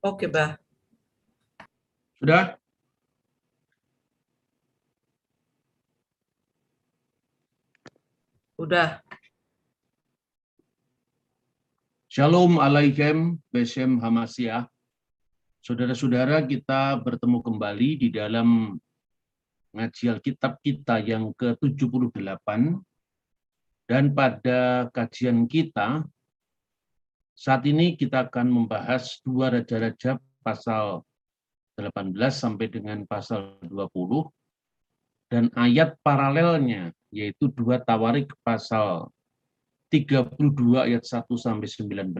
Oke, Bah. Sudah? Udah. Shalom alaikum, Beshem Hamasyah. Saudara-saudara, kita bertemu kembali di dalam ngaji Alkitab kita yang ke-78. Dan pada kajian kita, saat ini kita akan membahas 2 Raja-Raja pasal 18 sampai dengan pasal 20. Dan ayat paralelnya, yaitu 2 Tawarik pasal 32 ayat 1 sampai 19.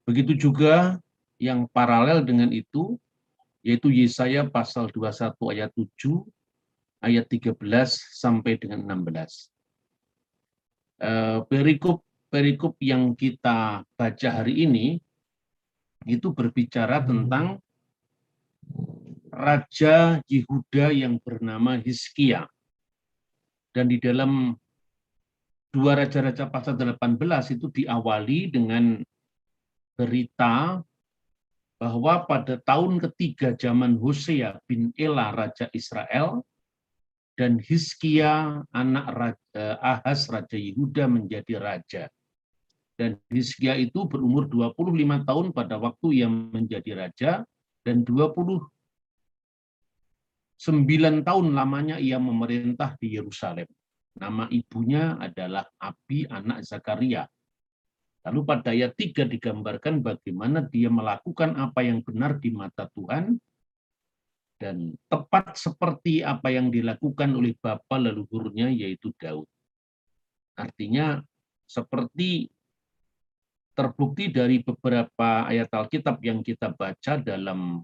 Begitu juga yang paralel dengan itu, yaitu Yesaya pasal 21 ayat 7, ayat 13 sampai dengan 16. Perikop yang kita baca hari ini itu berbicara tentang Raja Yehuda yang bernama Hizkia. Dan di dalam 2 Raja-Raja pasal 18 itu diawali dengan berita bahwa pada tahun ketiga zaman Hosea bin Ela Raja Israel dan Hizkia anak Ahaz Raja Yehuda menjadi raja. Dan Hizkia itu berumur 25 tahun pada waktu ia menjadi raja dan 29 tahun lamanya ia memerintah di Yerusalem. Nama ibunya adalah Abi anak Zakaria. Lalu pada ayat 3 digambarkan bagaimana dia melakukan apa yang benar di mata Tuhan dan tepat seperti apa yang dilakukan oleh bapa leluhurnya yaitu Daud. Artinya seperti terbukti dari beberapa ayat Alkitab yang kita baca dalam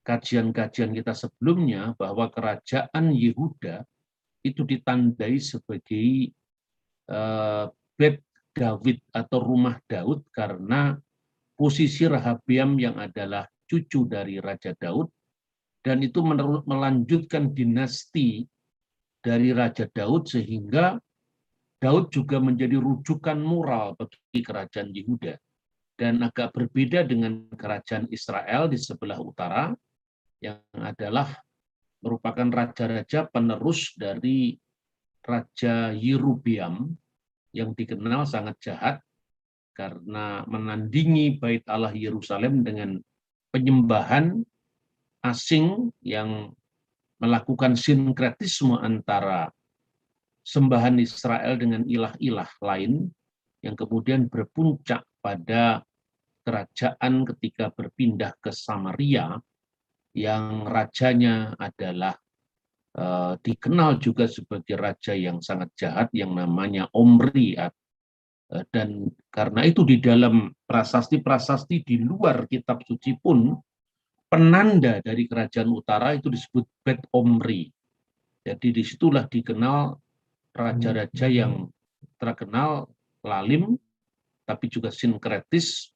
kajian-kajian kita sebelumnya bahwa kerajaan Yehuda itu ditandai sebagai Bet David atau rumah Daud karena posisi Rehabeam yang adalah cucu dari Raja Daud dan itu melanjutkan dinasti dari Raja Daud sehingga Daud juga menjadi rujukan moral bagi kerajaan Yehuda. Dan agak berbeda dengan kerajaan Israel di sebelah utara, yang adalah merupakan raja-raja penerus dari Raja Yerobeam, yang dikenal sangat jahat karena menandingi Bait Allah Yerusalem dengan penyembahan asing yang melakukan sinkretisme antara sembahan Israel dengan ilah-ilah lain yang kemudian berpuncak pada kerajaan ketika berpindah ke Samaria yang rajanya adalah dikenal juga sebagai raja yang sangat jahat yang namanya Omri. Dan karena itu di dalam prasasti-prasasti di luar kitab suci pun penanda dari kerajaan utara itu disebut Bet Omri. Jadi disitulah dikenal raja-raja yang terkenal lalim, tapi juga sinkretis,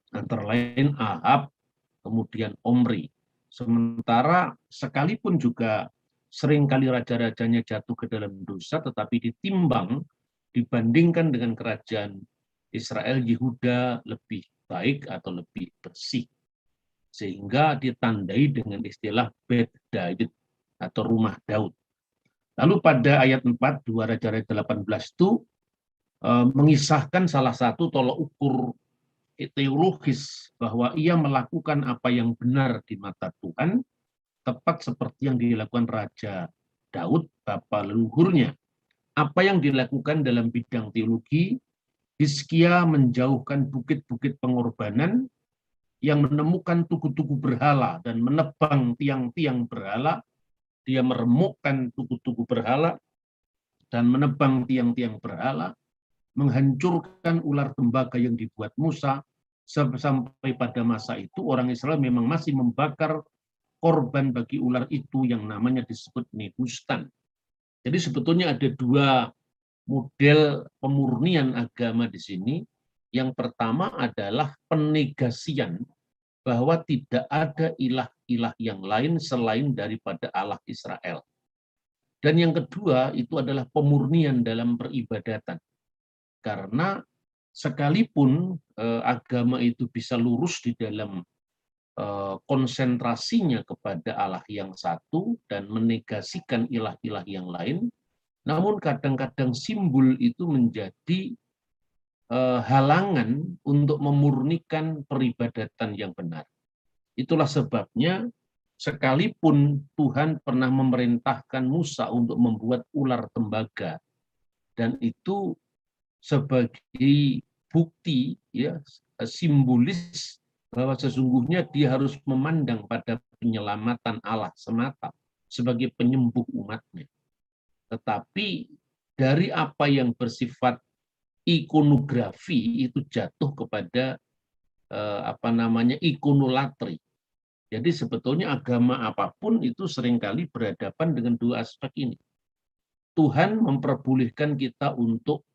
antara lain Ahab, kemudian Omri. Sementara sekalipun juga seringkali raja-rajanya jatuh ke dalam dosa, tetapi ditimbang dibandingkan dengan kerajaan Israel, Yehuda lebih baik atau lebih bersih. Sehingga ditandai dengan istilah Bet David atau rumah Daud. Lalu pada ayat 4, 2 Raja-Raja 18 itu mengisahkan salah satu tolok ukur teologis bahwa ia melakukan apa yang benar di mata Tuhan, tepat seperti yang dilakukan Raja Daud, bapa leluhurnya. Apa yang dilakukan dalam bidang teologi, Hizkia menjauhkan bukit-bukit pengorbanan yang menemukan tugu-tugu berhala dan menebang tiang-tiang berhala. Dia meremukkan tugu-tugu berhala dan menebang tiang-tiang berhala, menghancurkan ular tembaga yang dibuat Musa, sampai pada masa itu orang Israel memang masih membakar korban bagi ular itu yang namanya disebut Nebustan. Jadi sebetulnya ada 2 model pemurnian agama di sini. Yang pertama adalah penegasian bahwa tidak ada ilah-ilah yang lain selain daripada Allah Israel. Dan yang kedua itu adalah pemurnian dalam peribadatan. Karena sekalipun agama itu bisa lurus di dalam konsentrasinya kepada Allah yang satu dan menegasikan ilah-ilah yang lain, namun kadang-kadang simbol itu menjadi halangan untuk memurnikan peribadatan yang benar. Itulah sebabnya sekalipun Tuhan pernah memerintahkan Musa untuk membuat ular tembaga, dan itu sebagai bukti ya simbolis bahwa sesungguhnya dia harus memandang pada penyelamatan Allah semata sebagai penyembuh umatnya. Tetapi dari apa yang bersifat ikonografi itu jatuh kepada ikonolatri. Jadi sebetulnya agama apapun itu seringkali berhadapan dengan dua aspek ini. Tuhan memperbolehkan kita untuk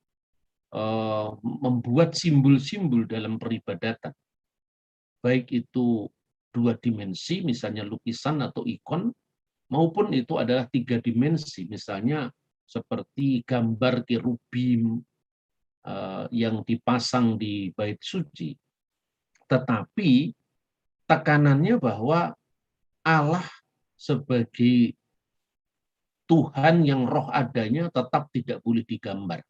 membuat simbol-simbol dalam peribadatan. Baik itu dua dimensi, misalnya lukisan atau ikon, maupun itu adalah tiga dimensi, misalnya seperti gambar kerubim yang dipasang di bait suci. Tetapi tekanannya bahwa Allah sebagai Tuhan yang roh adanya tetap tidak boleh digambar,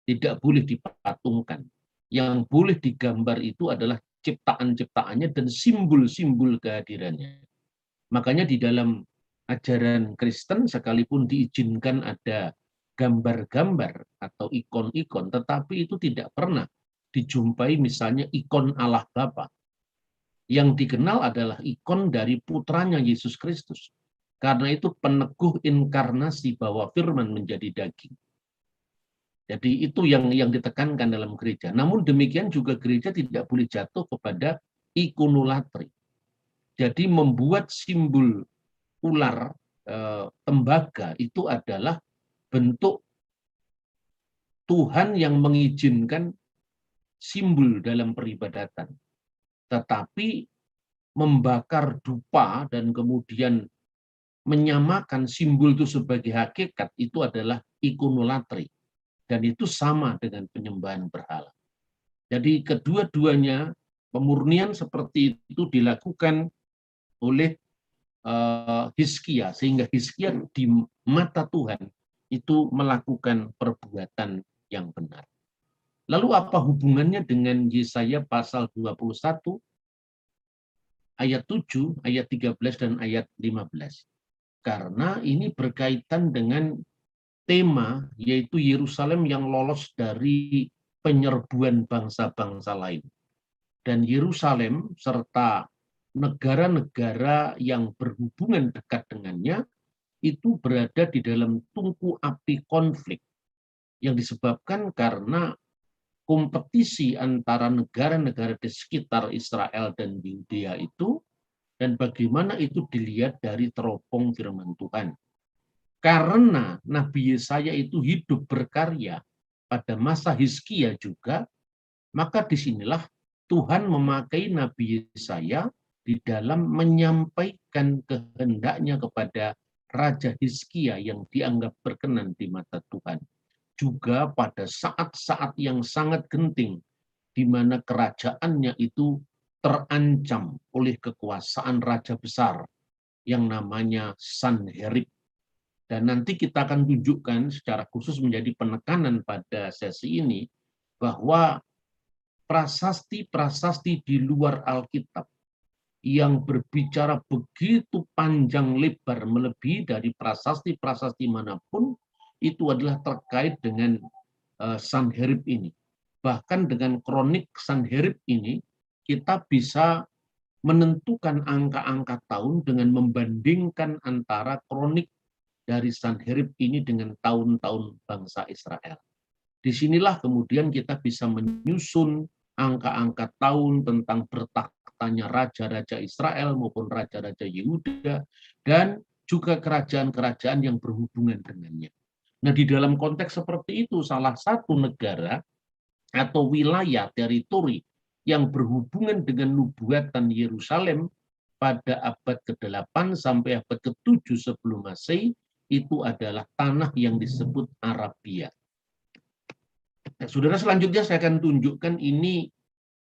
tidak boleh dipatungkan. Yang boleh digambar itu adalah ciptaan-ciptaannya dan simbol-simbol kehadirannya. Makanya di dalam ajaran Kristen sekalipun diizinkan ada gambar-gambar atau ikon-ikon, tetapi itu tidak pernah dijumpai misalnya ikon Allah Bapa. Yang dikenal adalah ikon dari putranya Yesus Kristus. Karena itu peneguh inkarnasi bahwa firman menjadi daging. Jadi itu yang ditekankan dalam gereja. Namun demikian juga gereja tidak boleh jatuh kepada ikonolatri. Jadi membuat simbol ular tembaga itu adalah bentuk Tuhan yang mengizinkan simbol dalam peribadatan. Tetapi membakar dupa dan kemudian menyamakan simbol itu sebagai hakikat itu adalah ikonolatri. Dan itu sama dengan penyembahan berhala. Jadi kedua-duanya pemurnian seperti itu dilakukan oleh Hizkia, sehingga Hizkia di mata Tuhan itu melakukan perbuatan yang benar. Lalu apa hubungannya dengan Yesaya pasal 21 ayat 7, ayat 13 dan ayat 15? Karena ini berkaitan dengan tema yaitu Yerusalem yang lolos dari penyerbuan bangsa-bangsa lain. Dan Yerusalem serta negara-negara yang berhubungan dekat dengannya itu berada di dalam tungku api konflik yang disebabkan karena kompetisi antara negara-negara di sekitar Israel dan Yudea itu, dan bagaimana itu dilihat dari teropong firman Tuhan. Karena Nabi Yesaya itu hidup berkarya pada masa Hizkia juga, maka disinilah Tuhan memakai Nabi Yesaya di dalam menyampaikan kehendaknya kepada Raja Hizkia yang dianggap berkenan di mata Tuhan. Juga pada saat-saat yang sangat genting, di mana kerajaannya itu terancam oleh kekuasaan raja besar yang namanya Sanherib. Dan nanti kita akan tunjukkan secara khusus menjadi penekanan pada sesi ini bahwa prasasti-prasasti di luar Alkitab yang berbicara begitu panjang lebar melebihi dari prasasti-prasasti manapun itu adalah terkait dengan Sanherib ini. Bahkan dengan kronik Sanherib ini kita bisa menentukan angka-angka tahun dengan membandingkan antara kronik dari Sanherib ini dengan tahun-tahun bangsa Israel. Disinilah kemudian kita bisa menyusun angka-angka tahun tentang bertahtanya raja-raja Israel maupun raja-raja Yehuda dan juga kerajaan-kerajaan yang berhubungan dengannya. Nah, di dalam konteks seperti itu, salah satu negara atau wilayah teritori yang berhubungan dengan nubuatan Yerusalem pada abad ke-8 sampai abad ke-7 sebelum Masehi itu adalah tanah yang disebut Arabia. Nah, saudara, selanjutnya saya akan tunjukkan ini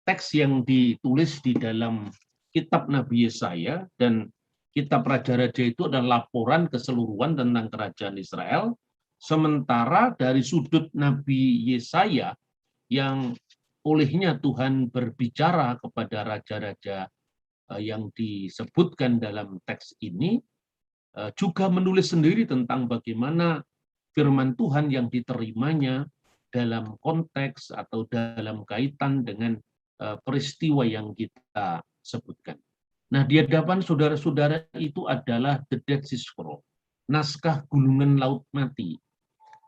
teks yang ditulis di dalam kitab Nabi Yesaya, dan kitab Raja-Raja itu adalah laporan keseluruhan tentang kerajaan Israel, sementara dari sudut Nabi Yesaya yang olehnya Tuhan berbicara kepada raja-raja yang disebutkan dalam teks ini, juga menulis sendiri tentang bagaimana firman Tuhan yang diterimanya dalam konteks atau dalam kaitan dengan peristiwa yang kita sebutkan. Nah, di hadapan saudara-saudara itu adalah The Dead Sea Scroll, naskah gulungan laut mati.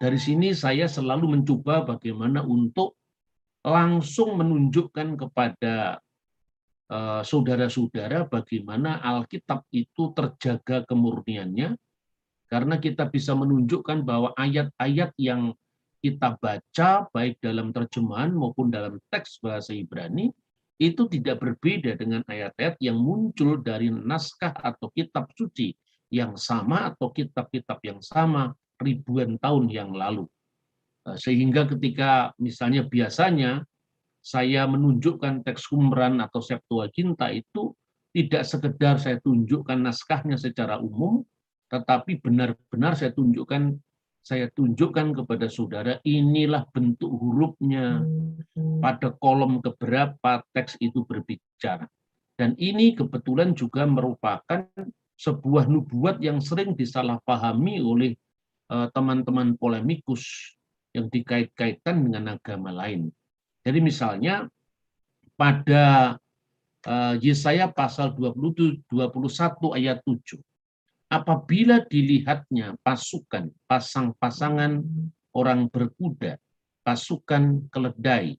Dari sini saya selalu mencoba bagaimana untuk langsung menunjukkan kepada saudara-saudara bagaimana Alkitab itu terjaga kemurniannya, karena kita bisa menunjukkan bahwa ayat-ayat yang kita baca baik dalam terjemahan maupun dalam teks bahasa Ibrani itu tidak berbeda dengan ayat-ayat yang muncul dari naskah atau kitab suci yang sama atau kitab-kitab yang sama ribuan tahun yang lalu. Sehingga ketika misalnya biasanya saya menunjukkan teks Qumran atau Septuaginta itu tidak sekedar saya tunjukkan naskahnya secara umum, tetapi benar-benar saya tunjukkan kepada saudara, inilah bentuk hurufnya, pada kolom keberapa teks itu berbicara. Dan ini kebetulan juga merupakan sebuah nubuat yang sering disalahpahami oleh teman-teman polemikus yang dikait-kaitkan dengan agama lain. Jadi misalnya pada Yesaya pasal 21 ayat 7, apabila dilihatnya pasukan, pasang-pasangan orang berkuda, pasukan keledai,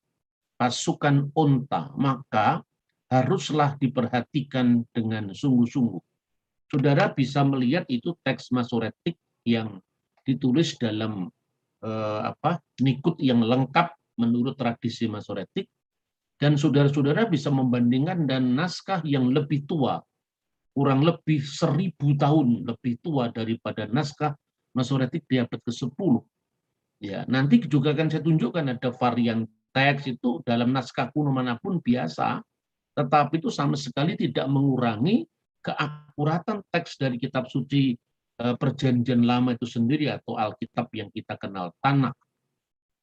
pasukan onta, maka haruslah diperhatikan dengan sungguh-sungguh. Saudara bisa melihat itu teks Masoretik yang ditulis dalam Nikut yang lengkap menurut tradisi Masoretik, dan saudara-saudara bisa membandingkan dan naskah yang lebih tua, kurang lebih 1000 tahun lebih tua daripada naskah Masoretik di abad ke-10. Ya, nanti juga akan saya tunjukkan ada varian teks itu dalam naskah kuno manapun biasa, tetapi itu sama sekali tidak mengurangi keakuratan teks dari kitab suci Perjanjian Lama itu sendiri atau Alkitab yang kita kenal Tanakh.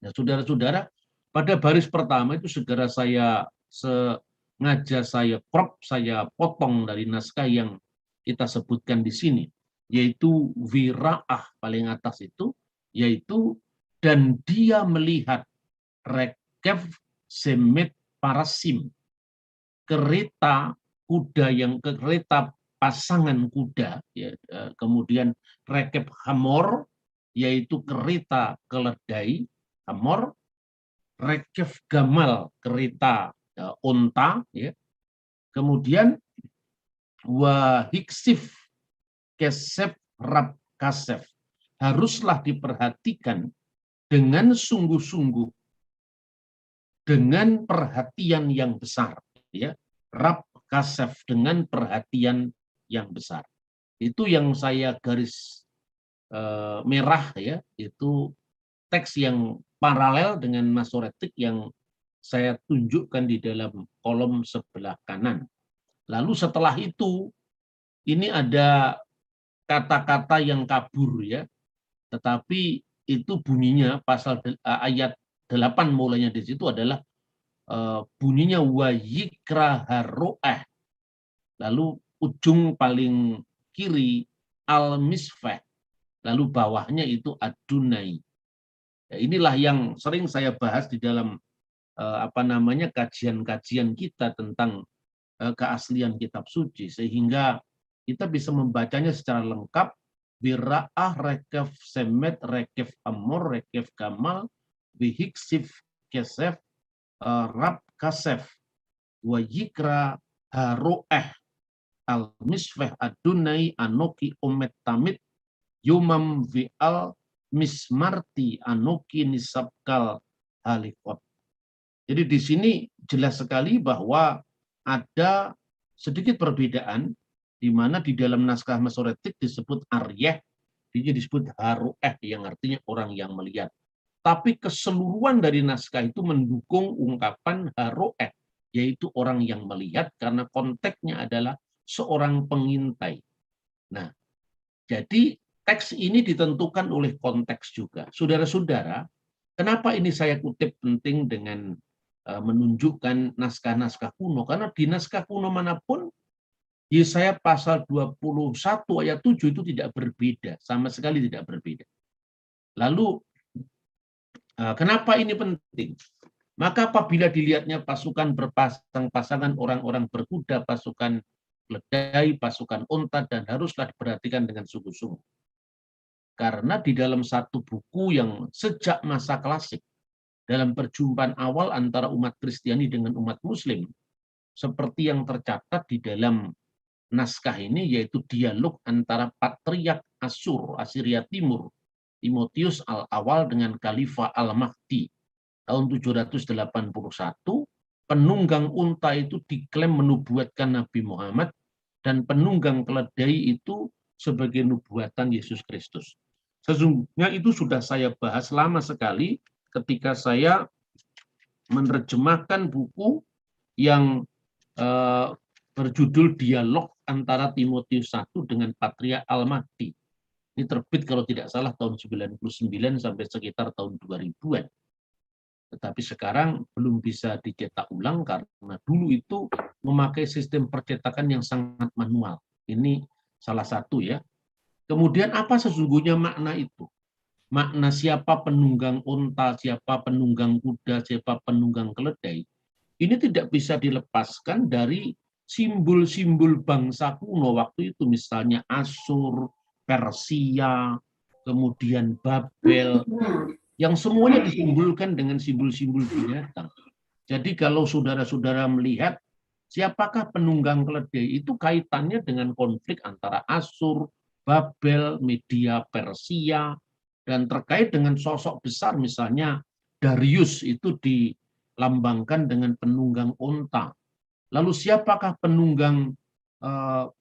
Nah, saudara-saudara, pada baris pertama itu segera saya sengaja saya potong dari naskah yang kita sebutkan di sini, yaitu Wira'ah paling atas itu, yaitu dan dia melihat Rekef Semet Parasim, kereta pasangan kuda, ya, kemudian Rekep Hamor, yaitu kereta keledai, Hamor, Rekef Gamal, kereta onta, ya. Kemudian Wahiksif Kesef Rab Kasef, haruslah diperhatikan dengan sungguh-sungguh, dengan perhatian yang besar, ya. Rab Kasef, dengan perhatian yang besar. Itu yang saya garis merah, ya, itu teks yang paralel dengan Masoretik yang saya tunjukkan di dalam kolom sebelah kanan. Lalu setelah itu, ini ada kata-kata yang kabur, ya, tetapi itu bunyinya pasal ayat 8 mulainya di situ adalah bunyinya wayikra haro'eh. Lalu ujung paling kiri al-misfeh. Lalu bawahnya itu adunai. Ya, inilah yang sering saya bahas di dalam kajian-kajian kita tentang keaslian kitab suci, sehingga kita bisa membacanya secara lengkap. Wira'ah, Rekef Semet, Rekef Amor, Rekef Gamal, Wihiksif Kesef, Rab Kasef, Wayikra Haro'eh, Al-Misfeh Adunai, Anoki Omet Tamit, Yumam Vi'al Mismarti, Anoki Nisabkal Halikot. Jadi di sini jelas sekali bahwa ada sedikit perbedaan, di mana di dalam naskah Masoretik disebut Aryeh, ini disebut Haro'eh yang artinya orang yang melihat. tapi keseluruhan dari naskah itu mendukung ungkapan haroeh, yaitu orang yang melihat, karena konteksnya adalah seorang pengintai. Nah, jadi teks ini ditentukan oleh konteks juga. Saudara-saudara, kenapa ini saya kutip penting dengan menunjukkan naskah-naskah kuno? Karena di naskah kuno manapun, Yesaya pasal 21 ayat 7 itu tidak berbeda, sama sekali tidak berbeda. Lalu, kenapa ini penting? Maka apabila dilihatnya pasukan berpasang-pasangan, orang-orang berkuda, pasukan keledai, pasukan unta, dan haruslah diperhatikan dengan sungguh-sungguh. Karena di dalam satu buku yang sejak masa klasik, dalam perjumpaan awal antara umat Kristiani dengan umat Muslim, seperti yang tercatat di dalam naskah ini, yaitu dialog antara Patriark Assyria Timur, Timotius Al-Awal dengan Khalifah Al-Mahdi, tahun 781, penunggang unta itu diklaim menubuatkan Nabi Muhammad, dan penunggang keledai itu sebagai nubuatan Yesus Kristus. Sesungguhnya itu sudah saya bahas lama sekali ketika saya menerjemahkan buku yang berjudul Dialog antara Timotius I dengan Patriark Al-Mahdi. Ini terbit kalau tidak salah tahun 99 sampai sekitar tahun 2000-an. Tetapi sekarang belum bisa dicetak ulang karena dulu itu memakai sistem percetakan yang sangat manual. Ini salah satu ya. Kemudian apa sesungguhnya makna itu? Makna siapa penunggang unta, siapa penunggang kuda, siapa penunggang keledai, ini tidak bisa dilepaskan dari simbol-simbol bangsa kuno waktu itu, misalnya Asyur, Persia, kemudian Babel, yang semuanya disimbolkan dengan simbol-simbol binatang. Jadi kalau saudara-saudara melihat siapakah penunggang keledai, itu kaitannya dengan konflik antara Asyur, Babel, Media, Persia, dan terkait dengan sosok besar misalnya Darius itu dilambangkan dengan penunggang unta. Lalu siapakah penunggang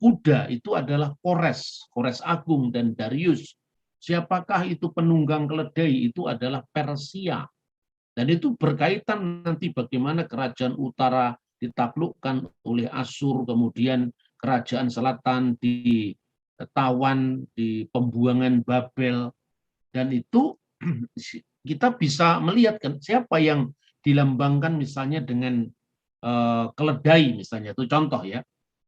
kuda? Itu adalah Kores Agung dan Darius. Siapakah itu penunggang keledai? Itu adalah Persia. Dan itu berkaitan nanti bagaimana kerajaan utara ditaklukkan oleh Asyur, kemudian kerajaan selatan ditawan di pembuangan Babel, dan itu kita bisa melihat kan siapa yang dilambangkan misalnya dengan keledai misalnya, itu contoh ya,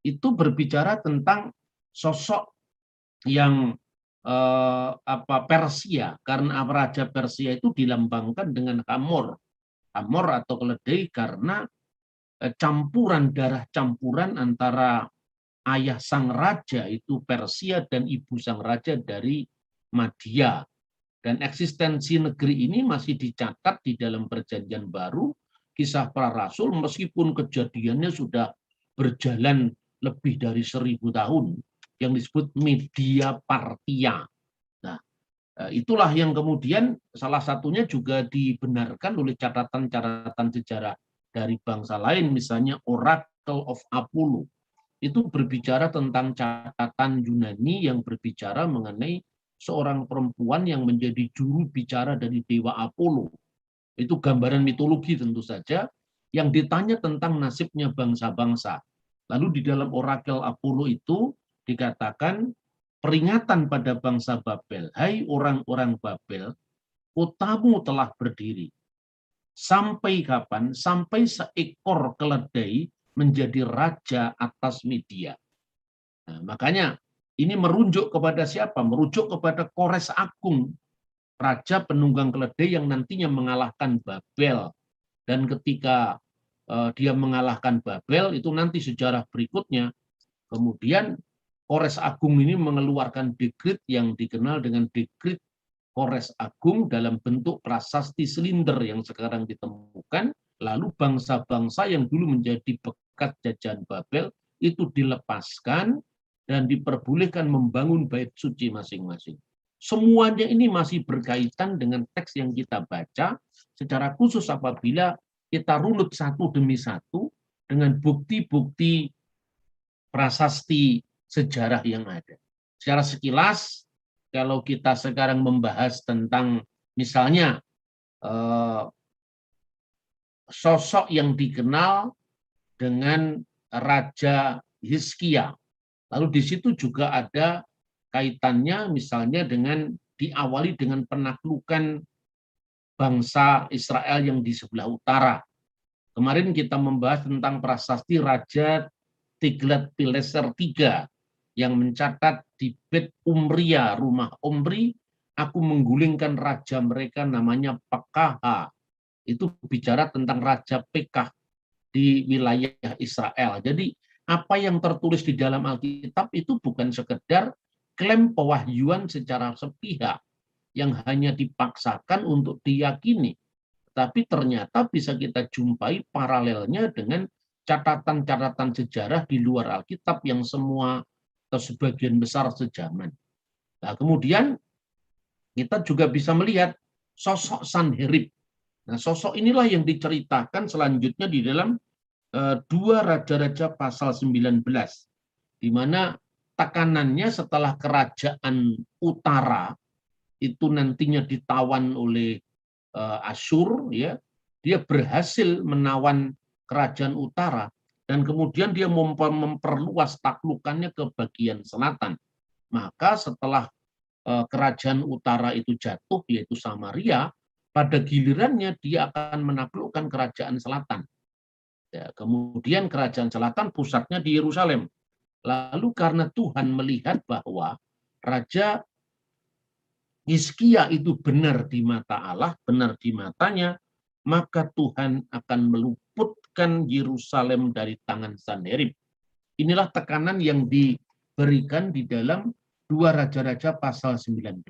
itu berbicara tentang sosok yang Persia, karena raja Persia itu dilambangkan dengan Hamor atau keledai karena campuran darah campuran antara ayah sang raja itu Persia dan ibu sang raja dari Madia. Dan eksistensi negeri ini masih dicatat di dalam Perjanjian Baru, Kisah Para Rasul, meskipun kejadiannya sudah berjalan lebih dari 1000 tahun, yang disebut Media Partia. Nah, itulah yang kemudian salah satunya juga dibenarkan oleh catatan-catatan sejarah dari bangsa lain, misalnya Oracle of Apollo. Itu berbicara tentang catatan Yunani yang berbicara mengenai seorang perempuan yang menjadi juru bicara dari dewa Apollo. Itu gambaran mitologi tentu saja, yang ditanya tentang nasibnya bangsa-bangsa. Lalu di dalam orakel Apollo itu dikatakan peringatan pada bangsa Babel, hai orang-orang Babel, kotamu telah berdiri. Sampai kapan? Sampai seekor keledai menjadi raja atas Media. Nah, makanya ini merujuk kepada siapa? Merujuk kepada Kores Agung, raja penunggang keledai yang nantinya mengalahkan Babel. Dan ketika dia mengalahkan Babel, itu nanti sejarah berikutnya, kemudian Kores Agung ini mengeluarkan dekrit yang dikenal dengan dekrit Kores Agung dalam bentuk prasasti silinder yang sekarang ditemukan. Lalu bangsa-bangsa yang dulu menjadi bekas jajahan Babel itu dilepaskan dan diperbolehkan membangun bait suci masing-masing. Semuanya ini masih berkaitan dengan teks yang kita baca, secara khusus apabila kita runut satu demi satu dengan bukti-bukti prasasti sejarah yang ada. Secara sekilas, kalau kita sekarang membahas tentang misalnya eh, sosok yang dikenal dengan Raja Hizkia. Lalu di situ juga ada kaitannya misalnya dengan diawali dengan penaklukan bangsa Israel yang di sebelah utara. Kemarin kita membahas tentang prasasti Raja Tiglat-Pileser III yang mencatat di Bet Umria, rumah Omri, aku menggulingkan raja mereka namanya Pekah. Itu bicara tentang Raja Pekah di wilayah Israel. Jadi apa yang tertulis di dalam Alkitab itu bukan sekedar klaim pewahyuan secara sepihak yang hanya dipaksakan untuk diyakini, tapi ternyata bisa kita jumpai paralelnya dengan catatan-catatan sejarah di luar Alkitab yang semua atau sebagian besar sejaman. Nah, kemudian kita juga bisa melihat sosok Sanherib. Nah, sosok inilah yang diceritakan selanjutnya di dalam dua Raja-Raja pasal 19, di mana tekanannya setelah kerajaan utara itu nantinya ditawan oleh Asyur, ya, dia berhasil menawan kerajaan utara dan kemudian dia memperluas taklukannya ke bagian selatan. Maka setelah kerajaan utara itu jatuh, yaitu Samaria, pada gilirannya dia akan menaklukkan kerajaan selatan. Ya, kemudian kerajaan selatan pusatnya di Yerusalem. Lalu karena Tuhan melihat bahwa Raja Hizkia itu benar di mata Allah, benar di matanya, maka Tuhan akan meluputkan Yerusalem dari tangan Sanherib. Inilah tekanan yang diberikan di dalam dua Raja-Raja pasal 19.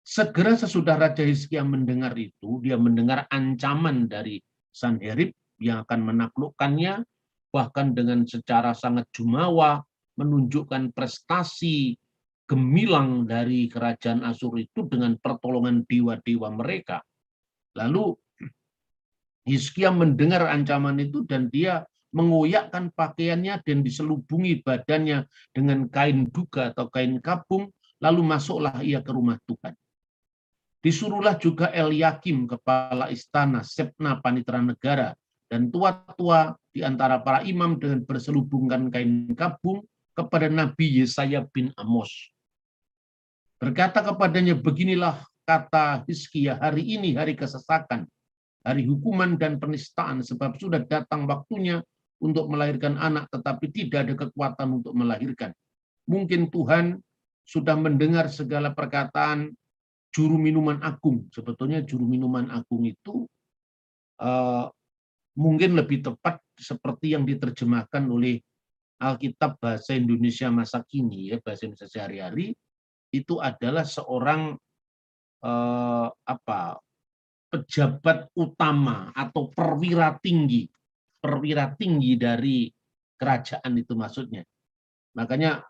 Segera sesudah Raja Hizkia mendengar itu, dia mendengar ancaman dari Sanherib yang akan menaklukkannya, bahkan dengan secara sangat jumawa, menunjukkan prestasi gemilang dari kerajaan Asyur itu dengan pertolongan dewa-dewa mereka. Lalu Hizkia mendengar ancaman itu dan dia mengoyakkan pakaiannya dan diselubungi badannya dengan kain duga atau kain kapung, lalu masuklah ia ke rumah Tuhan. Disuruhlah juga Eliakim, kepala istana, Sebna, panitera negara, dan tua-tua di antara para imam dengan berselubungkan kain kapung kepada Nabi Yesaya bin Amos. Berkata kepadanya, beginilah kata Hizkia, hari ini hari kesesakan, hari hukuman dan penistaan, sebab sudah datang waktunya untuk melahirkan anak, tetapi tidak ada kekuatan untuk melahirkan. Mungkin Tuhan sudah mendengar segala perkataan juru minuman agung. Sebetulnya juru minuman agung itu mungkin lebih tepat seperti yang diterjemahkan oleh Alkitab bahasa Indonesia masa kini, ya, bahasa Indonesia sehari-hari, itu adalah seorang pejabat utama atau perwira tinggi dari kerajaan itu maksudnya. Makanya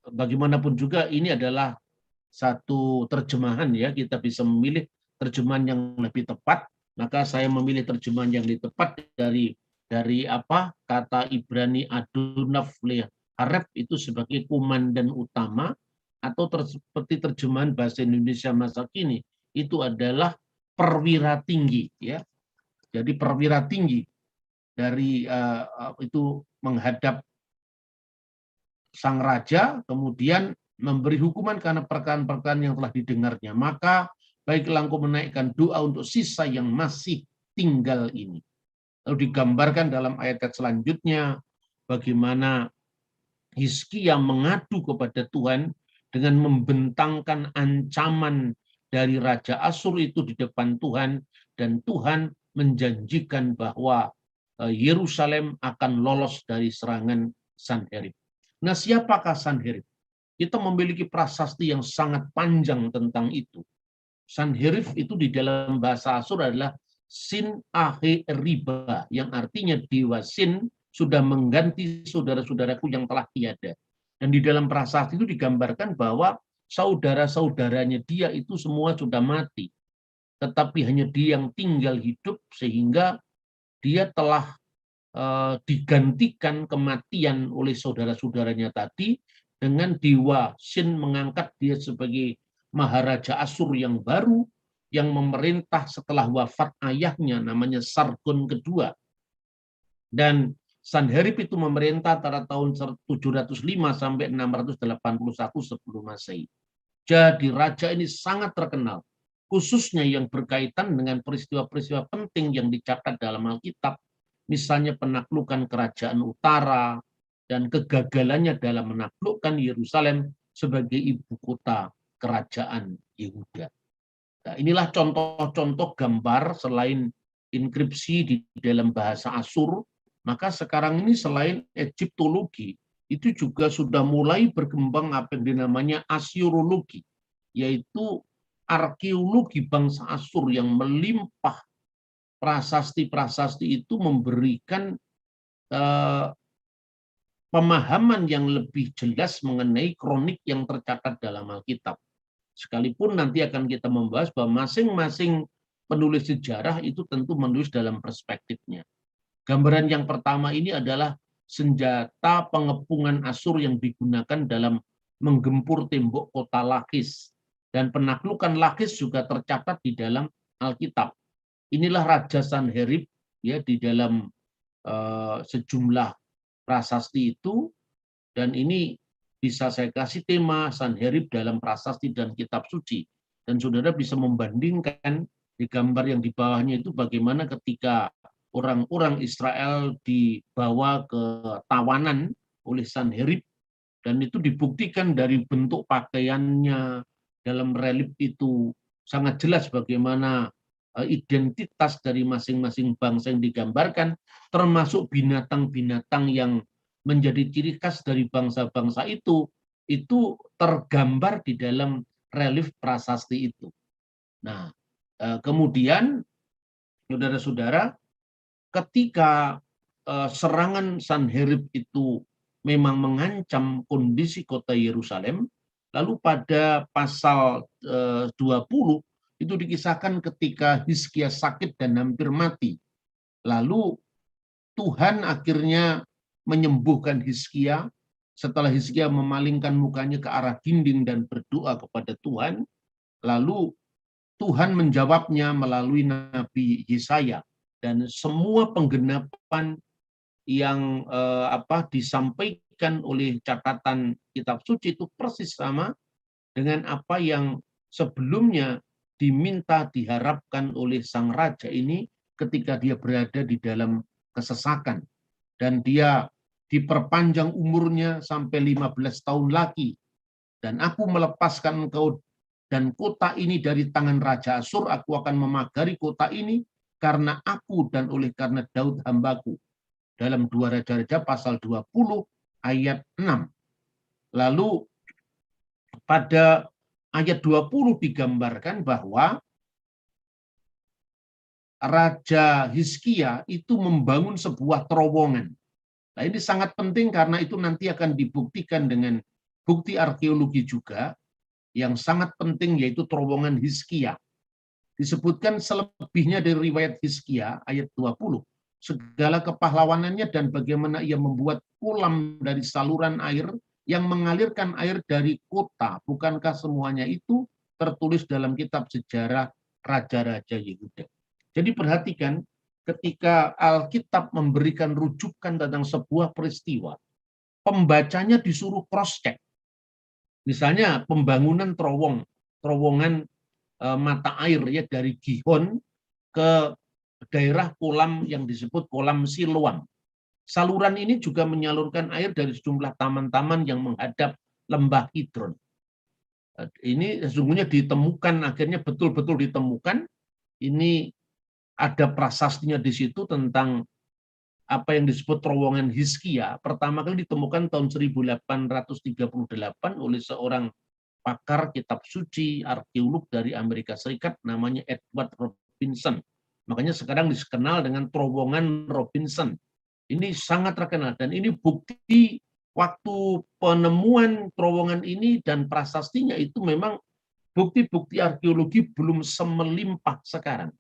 bagaimanapun juga ini adalah satu terjemahan, ya, kita bisa memilih terjemahan yang lebih tepat. Maka saya memilih terjemahan yang lebih tepat dari kata Ibrani Adonav Haref itu sebagai komandan utama, atau seperti terjemahan bahasa Indonesia masa kini itu adalah perwira tinggi, ya. Jadi perwira tinggi dari itu menghadap sang raja, kemudian memberi hukuman karena perkataan-perkataan yang telah didengarnya. Maka baiklah engkau menaikkan doa untuk sisa yang masih tinggal ini. Lalu digambarkan dalam ayat selanjutnya bagaimana Hizkia mengadu kepada Tuhan dengan membentangkan ancaman dari Raja Asyur itu di depan Tuhan, dan Tuhan menjanjikan bahwa Yerusalem akan lolos dari serangan Sanherib. Nah, siapakah Sanherib? Kita memiliki prasasti yang sangat panjang tentang itu. Sanherib itu di dalam bahasa Asyur adalah Sin Ahe Riba, yang artinya dewa Sin sudah mengganti saudara-saudaraku yang telah tiada. Dan di dalam prasasti itu digambarkan bahwa saudara-saudaranya dia itu semua sudah mati. Tetapi hanya dia yang tinggal hidup, sehingga dia telah digantikan kematian oleh saudara-saudaranya tadi dengan dewa Sin mengangkat dia sebagai Maharaja Asyur yang baru, yang memerintah setelah wafat ayahnya namanya Sargon kedua. Dan Sanherib itu memerintah antara tahun 705 sampai 681 sebelum Masehi. Jadi raja ini sangat terkenal, khususnya yang berkaitan dengan peristiwa-peristiwa penting yang dicatat dalam Alkitab, misalnya penaklukan kerajaan utara dan kegagalannya dalam menaklukkan Yerusalem sebagai ibu kota kerajaan Yehuda. Nah, inilah contoh-contoh gambar selain inskripsi di dalam bahasa Asyur, maka sekarang ini selain Egyptologi, itu juga sudah mulai berkembang apa yang dinamanya Asyurologi, yaitu arkeologi bangsa Asyur yang melimpah prasasti-prasasti itu memberikan pemahaman yang lebih jelas mengenai kronik yang tercatat dalam Alkitab. Sekalipun nanti akan kita membahas bahwa masing-masing penulis sejarah itu tentu menulis dalam perspektifnya. Gambaran yang pertama ini adalah senjata pengepungan Asyur yang digunakan dalam menggempur tembok kota Lakis. Dan penaklukan Lakis juga tercatat di dalam Alkitab. Inilah Raja Sanherib ya di dalam sejumlah prasasti itu, dan ini bisa saya kasih tema Sanherib dalam prasasti dan kitab suci. Dan saudara bisa membandingkan di gambar yang di bawahnya itu bagaimana ketika orang-orang Israel dibawa ke tawanan oleh Sanherib, dan itu dibuktikan dari bentuk pakaiannya dalam relief itu sangat jelas bagaimana identitas dari masing-masing bangsa yang digambarkan, termasuk binatang-binatang yang menjadi ciri khas dari bangsa-bangsa itu tergambar di dalam relief prasasti itu. Nah, kemudian saudara-saudara, ketika serangan Sanherib itu memang mengancam kondisi kota Yerusalem, lalu pada pasal 20 itu dikisahkan ketika Hizkia sakit dan hampir mati. Lalu Tuhan akhirnya menyembuhkan Hizkia setelah Hizkia memalingkan mukanya ke arah dinding dan berdoa kepada Tuhan. Lalu Tuhan menjawabnya melalui Nabi Yesaya, dan semua penggenapan yang disampaikan oleh catatan kitab suci itu persis sama dengan apa yang sebelumnya diminta diharapkan oleh sang raja ini ketika dia berada di dalam kesesakan. Dan dia diperpanjang umurnya sampai 15 tahun lagi. Dan aku melepaskan engkau dan kota ini dari tangan Raja Asyur, aku akan memagari kota ini karena aku dan oleh karena Daud hambaku. Dalam 2 Raja-Raja pasal 20 ayat 6. Lalu pada ayat 20 digambarkan bahwa Raja Hizkia itu membangun sebuah terowongan. Nah, ini sangat penting karena itu nanti akan dibuktikan dengan bukti arkeologi juga yang sangat penting, yaitu terowongan Hizkia. Disebutkan selebihnya dari riwayat Hizkia ayat 20. Segala kepahlawanannya dan bagaimana ia membuat kolam dari saluran air yang mengalirkan air dari kota. Bukankah semuanya itu tertulis dalam kitab sejarah Raja-Raja Yehuda? Jadi perhatikan, ketika Alkitab memberikan rujukan tentang sebuah peristiwa, pembacanya disuruh cross-check. Misalnya pembangunan terowongan mata air ya dari Gihon ke daerah kolam yang disebut kolam Siloam. Saluran ini juga menyalurkan air dari sejumlah taman-taman yang menghadap lembah Kidron. Ini sesungguhnya ditemukan, akhirnya betul-betul ditemukan. Ini ada prasastinya di situ tentang apa yang disebut terowongan Hizkia. Pertama kali ditemukan tahun 1838 oleh seorang pakar kitab suci, arkeolog dari Amerika Serikat namanya Edward Robinson. Makanya sekarang dikenal dengan terowongan Robinson. Ini sangat terkenal dan ini bukti waktu penemuan terowongan ini dan prasastinya itu memang bukti-bukti arkeologi belum semelimpah sekarang.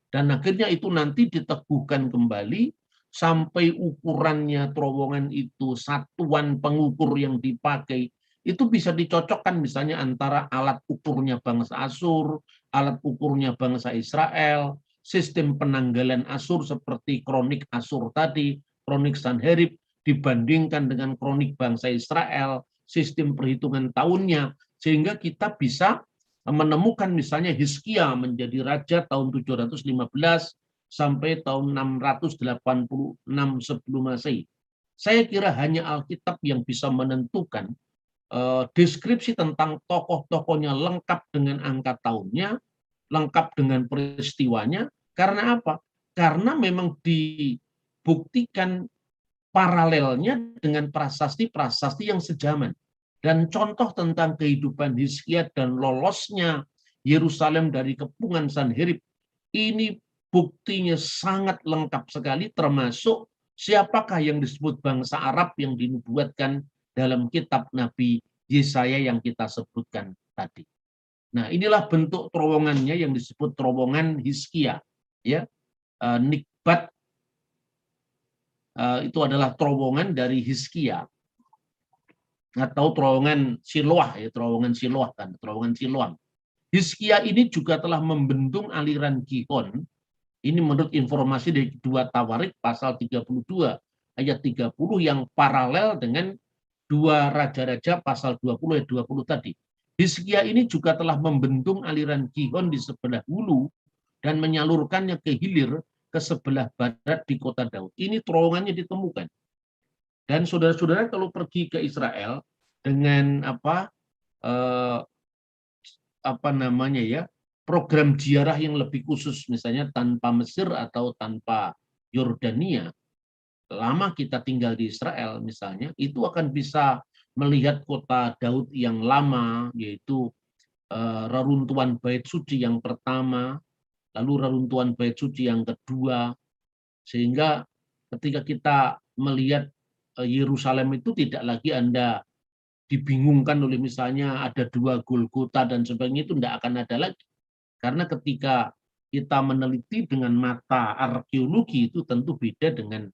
Dan akhirnya itu nanti diteguhkan kembali sampai ukurannya terowongan itu, satuan pengukur yang dipakai, itu bisa dicocokkan misalnya antara alat ukurnya bangsa Asyur, alat ukurnya bangsa Israel, sistem penanggalan Asyur seperti kronik Asyur tadi, kronik Sanherib, dibandingkan dengan kronik bangsa Israel, sistem perhitungan tahunnya, sehingga kita bisa menemukan misalnya Hizkia menjadi raja tahun 715 sampai tahun 686 sebelum Masehi. Saya kira hanya Alkitab yang bisa menentukan deskripsi tentang tokoh-tokohnya lengkap dengan angka tahunnya, lengkap dengan peristiwanya. Karena apa? Karena memang dibuktikan paralelnya dengan prasasti-prasasti yang sejaman. Dan contoh tentang kehidupan Hizkia dan lolosnya Yerusalem dari kepungan Sanherib, ini buktinya sangat lengkap sekali, termasuk siapakah yang disebut bangsa Arab yang dinubuatkan dalam kitab Nabi Yesaya yang kita sebutkan tadi. Nah, inilah bentuk terowongannya yang disebut terowongan Hizkia. Ya, Nikbat itu adalah terowongan dari Hizkia atau terowongan Siloah, ya, terowongan Siloah kan, terowongan Siloam. Hizkia ini juga telah membendung aliran Gihon. Ini menurut informasi dari 2 Tawarik pasal 32 ayat 30 yang paralel dengan 2 Raja-Raja pasal 20 ayat 20 tadi. Hizkia ini juga telah membendung aliran Gihon di sebelah hulu dan menyalurkannya ke hilir ke sebelah barat di kota Daud. Ini terowongannya ditemukan. Dan saudara-saudara kalau pergi ke Israel dengan apa namanya ya, program ziarah yang lebih khusus, misalnya tanpa Mesir atau tanpa Yordania, lama kita tinggal di Israel misalnya, itu akan bisa melihat kota Daud yang lama, yaitu reruntuhan bait suci yang pertama, lalu reruntuhan bait suci yang kedua, sehingga ketika kita melihat Yerusalem itu tidak lagi Anda dibingungkan oleh misalnya ada 2 Golgota dan sebagainya, itu tidak akan ada lagi. Karena ketika kita meneliti dengan mata arkeologi itu tentu beda dengan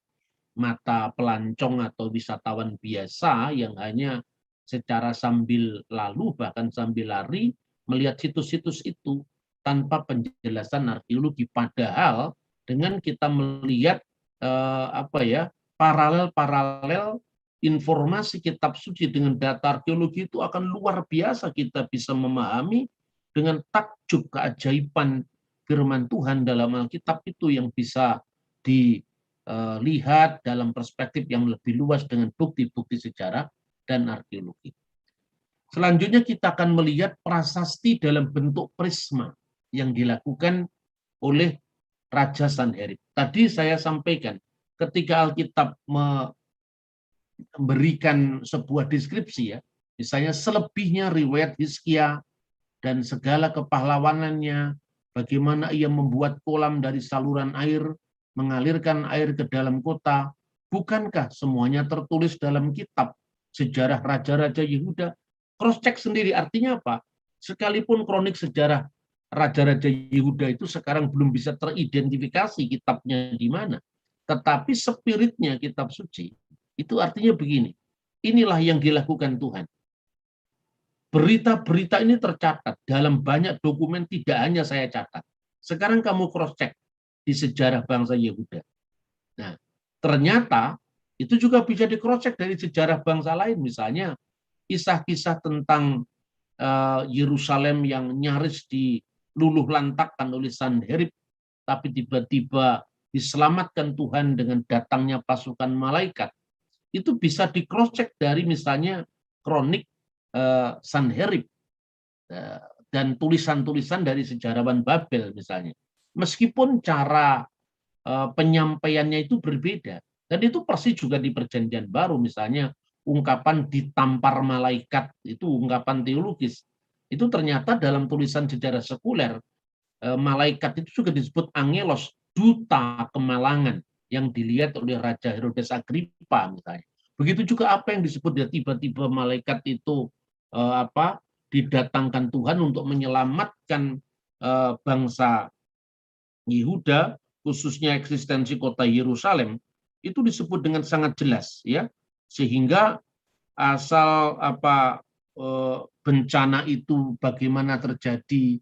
mata pelancong atau wisatawan biasa yang hanya secara sambil lalu bahkan sambil lari melihat situs-situs itu tanpa penjelasan arkeologi. Padahal dengan kita melihat paralel-paralel informasi kitab suci dengan data arkeologi itu akan luar biasa, kita bisa memahami dengan takjub keajaiban firman Tuhan dalam Alkitab itu yang bisa dilihat dalam perspektif yang lebih luas dengan bukti-bukti sejarah dan arkeologi. Selanjutnya kita akan melihat prasasti dalam bentuk prisma yang dilakukan oleh Raja Sanherib. Tadi saya sampaikan ketika Alkitab memberikan sebuah deskripsi, ya, misalnya selebihnya riwayat Hizkia dan segala kepahlawanannya, bagaimana ia membuat kolam dari saluran air, mengalirkan air ke dalam kota, bukankah semuanya tertulis dalam kitab sejarah raja-raja Yehuda? Cross check sendiri, artinya apa? Sekalipun kronik sejarah raja-raja Yehuda itu sekarang belum bisa teridentifikasi kitabnya di mana, tetapi spiritnya kitab suci itu artinya begini, inilah yang dilakukan Tuhan. Berita-berita ini tercatat dalam banyak dokumen, tidak hanya saya catat. Sekarang kamu cross check di sejarah bangsa Yehuda. Nah, ternyata itu juga bisa di cross check dari sejarah bangsa lain, misalnya kisah-kisah tentang Yerusalem yang nyaris diluluh lantakkan oleh Sanherib, tapi tiba-tiba diselamatkan Tuhan dengan datangnya pasukan malaikat. Itu bisa di cross check dari misalnya kronik Sanherib dan tulisan-tulisan dari sejarawan Babel misalnya. Meskipun cara penyampaiannya itu berbeda. Dan itu persis juga di Perjanjian Baru, misalnya ungkapan ditampar malaikat, itu ungkapan teologis. Itu ternyata dalam tulisan sejarah sekuler, malaikat itu juga disebut angelos, duta kemalangan, yang dilihat oleh Raja Herodes Agripa misalnya. Begitu juga apa yang disebut ya, tiba-tiba malaikat itu didatangkan Tuhan untuk menyelamatkan bangsa Yehuda, khususnya eksistensi kota Yerusalem, itu disebut dengan sangat jelas, ya, sehingga asal bencana itu bagaimana terjadi,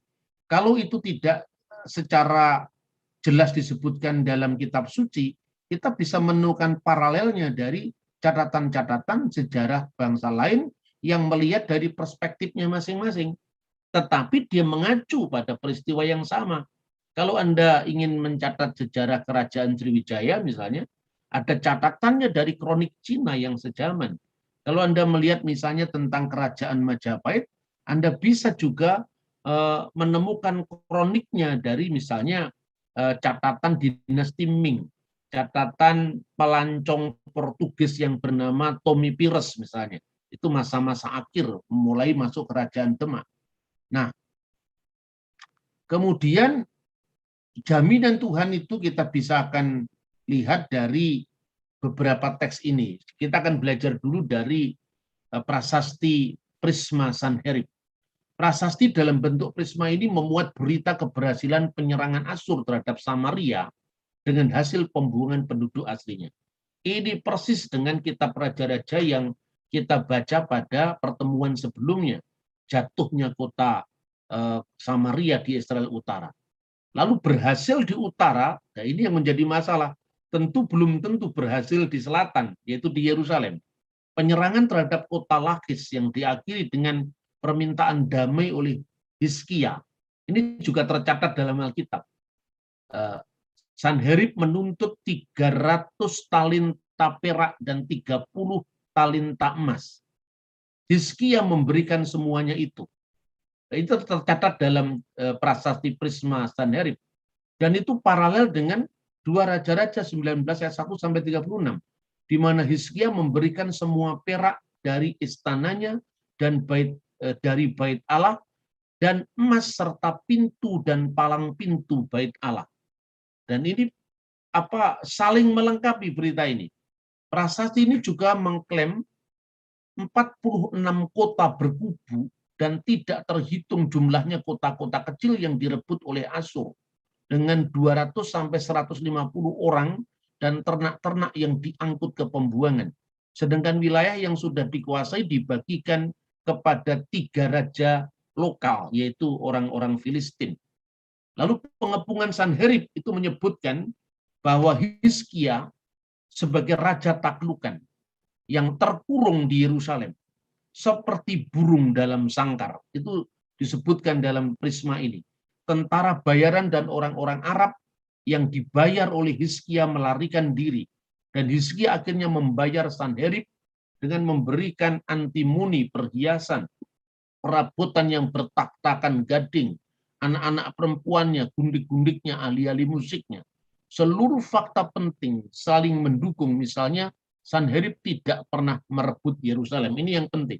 Kalau itu tidak secara jelas disebutkan dalam kitab suci, kita bisa menemukan paralelnya dari catatan-catatan sejarah bangsa lain yang melihat dari perspektifnya masing-masing. Tetapi dia mengacu pada peristiwa yang sama. Kalau Anda ingin mencatat sejarah kerajaan Sriwijaya misalnya, ada catatannya dari kronik Cina yang sejaman. Kalau Anda melihat misalnya tentang kerajaan Majapahit, Anda bisa juga menemukan kroniknya dari misalnya catatan dinasti Ming, catatan pelancong Portugis yang bernama Tommy Pires misalnya. Itu masa-masa akhir mulai masuk kerajaan Demak. Nah, kemudian jaminan Tuhan itu kita bisa akan lihat dari beberapa teks ini. Kita akan belajar dulu dari prasasti Prisma Sanherib. Prasasti dalam bentuk prisma ini memuat berita keberhasilan penyerangan Asyur terhadap Samaria dengan hasil pembuangan penduduk aslinya. Ini persis dengan kitab Raja-Raja yang kita baca pada pertemuan sebelumnya, jatuhnya kota Samaria di Israel Utara. Lalu berhasil di utara, nah ini yang menjadi masalah. Tentu belum tentu berhasil di selatan, yaitu di Yerusalem. Penyerangan terhadap kota Lakis yang diakhiri dengan permintaan damai oleh Hizkia. Ini juga tercatat dalam Alkitab. Sanherib menuntut 300 talenta perak dan 30 talenta emas. Hizkia memberikan semuanya itu. Itu tercatat dalam prasasti Prisma Sanherib. Dan itu paralel dengan 2 Raja-Raja 19 ayat 1 sampai 36, di mana Hizkia memberikan semua perak dari istananya dan dari bait Allah dan emas serta pintu dan palang pintu bait Allah. Dan ini saling melengkapi berita ini. Prasasti ini juga mengklaim 46 kota berkubu dan tidak terhitung jumlahnya kota-kota kecil yang direbut oleh Asyur dengan 200 sampai 150 orang dan ternak-ternak yang diangkut ke pembuangan. Sedangkan wilayah yang sudah dikuasai dibagikan kepada 3 raja lokal, yaitu orang-orang Filistin. Lalu pengepungan Sanherib itu menyebutkan bahwa Hizkia sebagai raja taklukan yang terkurung di Yerusalem seperti burung dalam sangkar. Itu disebutkan dalam prisma ini. Tentara bayaran dan orang-orang Arab yang dibayar oleh Hizkia melarikan diri. Dan Hizkia akhirnya membayar Sanherib dengan memberikan antimoni perhiasan, perabotan yang bertak-takan gading, anak-anak perempuannya, gundik-gundiknya, ahli-ahli musiknya. Seluruh fakta penting saling mendukung. Misalnya Sanherib tidak pernah merebut Yerusalem. Ini yang penting.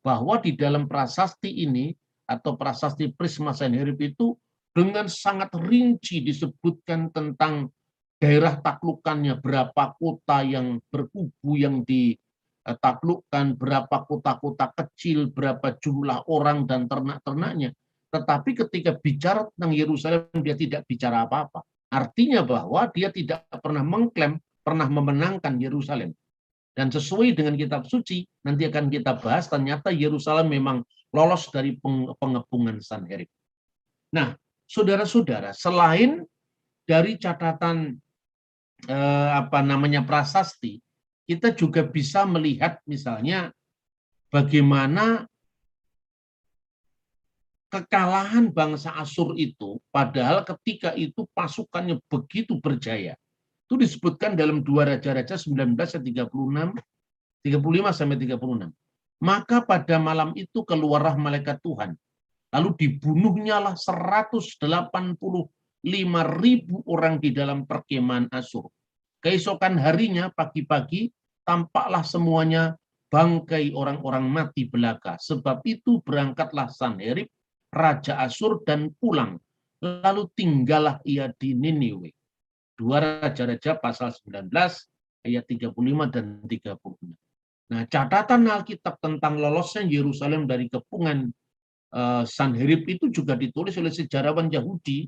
Bahwa di dalam prasasti ini atau prasasti Prisma Sanherib itu dengan sangat rinci disebutkan tentang daerah taklukannya, berapa kota yang berkubu yang ditaklukkan, berapa kota-kota kecil, berapa jumlah orang dan ternak-ternaknya. Tetapi ketika bicara tentang Yerusalem, dia tidak bicara apa-apa. Artinya bahwa dia tidak pernah mengklaim, pernah memenangkan Yerusalem. Dan sesuai dengan kitab suci, nanti akan kita bahas, ternyata Yerusalem memang lolos dari pengepungan Sanherib. Nah, saudara-saudara, selain dari catatan prasasti, kita juga bisa melihat misalnya bagaimana kekalahan bangsa Asyur itu, padahal ketika itu pasukannya begitu berjaya. Itu disebutkan dalam 2 Raja-Raja 19 ayat 36, 35 sampai 36. Maka pada malam itu keluarlah malaikat Tuhan. Lalu dibunuhnyalah 185.000 orang di dalam perkemahan Asyur. Keesokan harinya pagi-pagi tampaklah semuanya bangkai orang-orang mati belaka. Sebab itu berangkatlah Sanherib, Raja Asyur dan pulang. Lalu tinggallah ia di Niniwe. 2 Raja-Raja pasal 19 ayat 35 dan 36. Nah, catatan Alkitab tentang lolosnya Yerusalem dari kepungan Sanherib itu juga ditulis oleh sejarawan Yahudi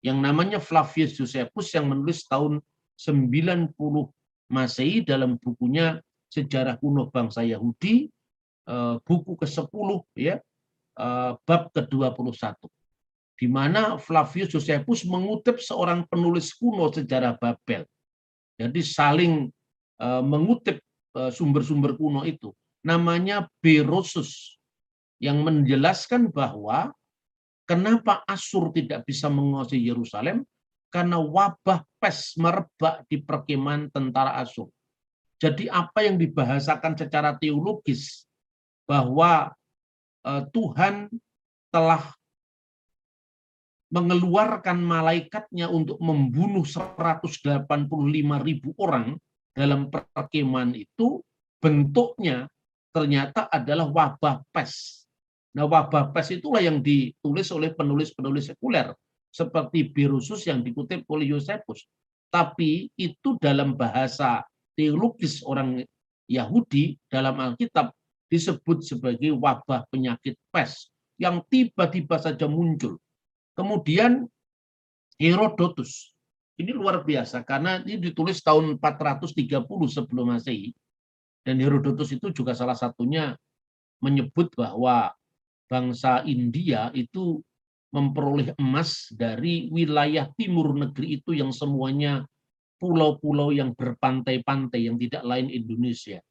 yang namanya Flavius Josephus yang menulis tahun 90 Masehi dalam bukunya Sejarah Kuno Bangsa Yahudi, buku ke-10 ya, bab ke-21. di mana Flavius Josephus mengutip seorang penulis kuno sejarah Babel. Jadi saling mengutip sumber-sumber kuno itu. Namanya Berosus, yang menjelaskan bahwa kenapa Asyur tidak bisa menguasai Yerusalem, karena wabah pes merebak di perkemahan tentara Asyur. Jadi apa yang dibahasakan secara teologis bahwa Tuhan telah mengeluarkan malaikatnya untuk membunuh 185.000 orang dalam perkemahan itu, bentuknya ternyata adalah wabah pes. Nah, wabah pes itulah yang ditulis oleh penulis-penulis sekuler seperti Berosus yang dikutip oleh Josephus. Tapi itu dalam bahasa teologis orang Yahudi dalam Alkitab disebut sebagai wabah penyakit pes yang tiba-tiba saja muncul. Kemudian Herodotus, ini luar biasa karena ini ditulis tahun 430 sebelum Masehi, dan Herodotus itu juga salah satunya menyebut bahwa bangsa India itu memperoleh emas dari wilayah timur negeri itu yang semuanya pulau-pulau yang berpantai-pantai yang tidak lain Indonesia.